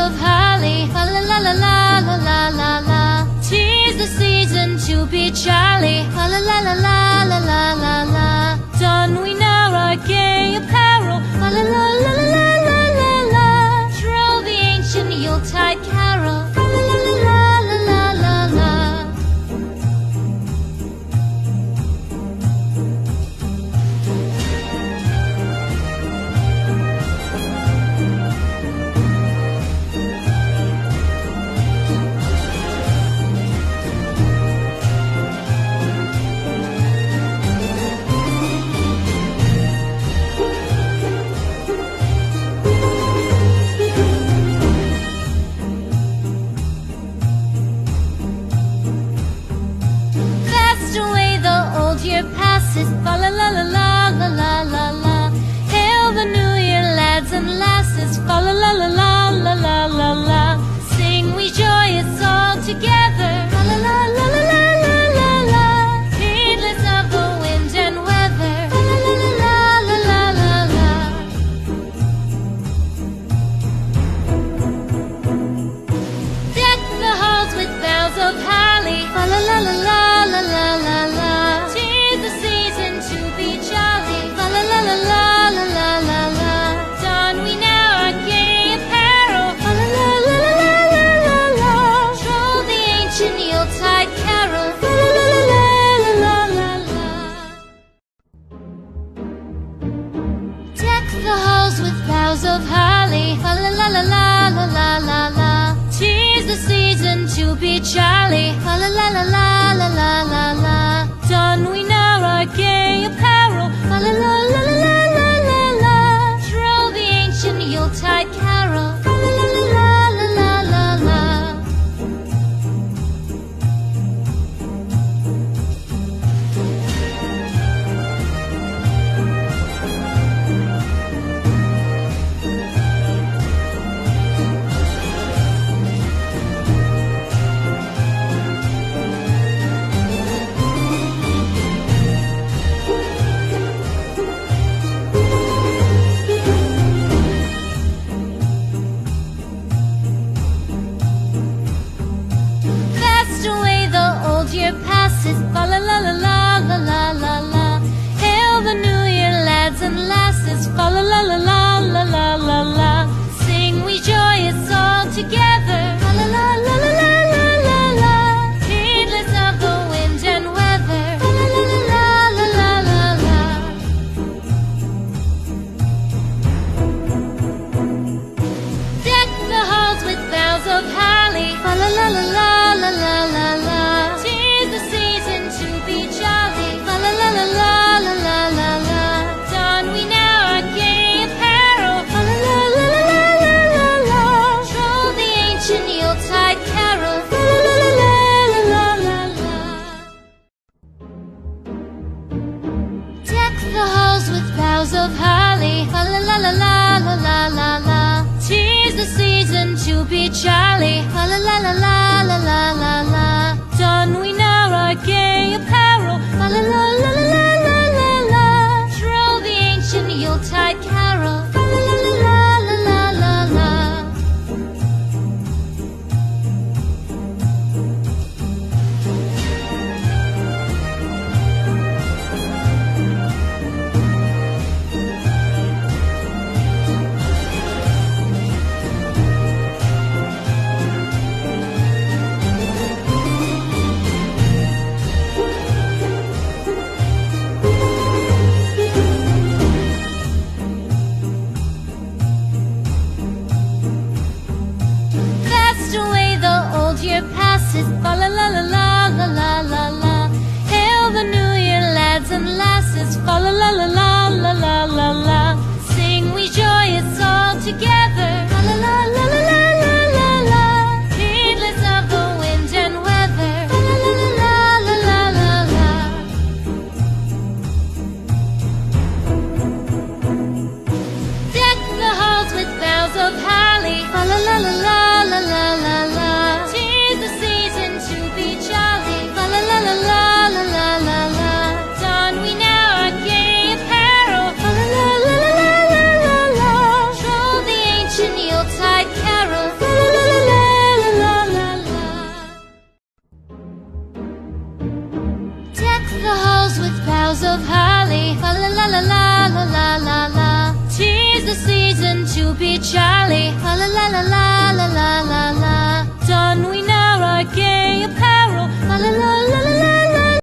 of holly, fa la la la la la la la la. 'Tis the season to be jolly, fa la la la la la la la la. Don we now our gay apparel, fa la la la la la la la. Troll the ancient Yuletide carol, fa la la la la la la la. Year passes, fa la la la la la la la la. Hail the new year, lads and lasses, fa la la la la la la la la. Sing we joyous all together, fa la la la la la la la la. Heedless of the wind and weather, fa la la la la la la la. Deck the halls with boughs of holly, fa la la la la la la la la. La la la la la la la. Don we now our gay apparel, fa la la la la la la la. Troll the ancient Yuletide carol, fa la la la la la la. Deck the halls with boughs of holly, fa la la la la la la la la. 'Tis the season to be jolly, fa la la la la la la la la. Don we now our gay apparel, fa la la la la la la la. Troll the ancient Yuletide carol, fa la la la la la la la. Year passes, fa la la la la la la la la. Hail the new year, lads and lasses, fa la la la la la la la la. Sing we joyous all together, fa la la la la la la la la. Heedless of the wind and weather, fa la la la la la la la. Deck the halls with boughs of holly, fa la la la la la la la la. The season to be jolly, fa la la la la la la la la. Don we now our gay apparel, fa la la la la la la la. Troll the ancient Yuletide carol, fa la la la la la la. Deck the halls with boughs of holly, fa la la la la la la la la. 'Tis the season to be jolly, fa la la la la la la la la. Don we now our gay apparel, fa la la la la la la la. Troll the ancient Yuletide carol, fa la la la la la la la. of holly.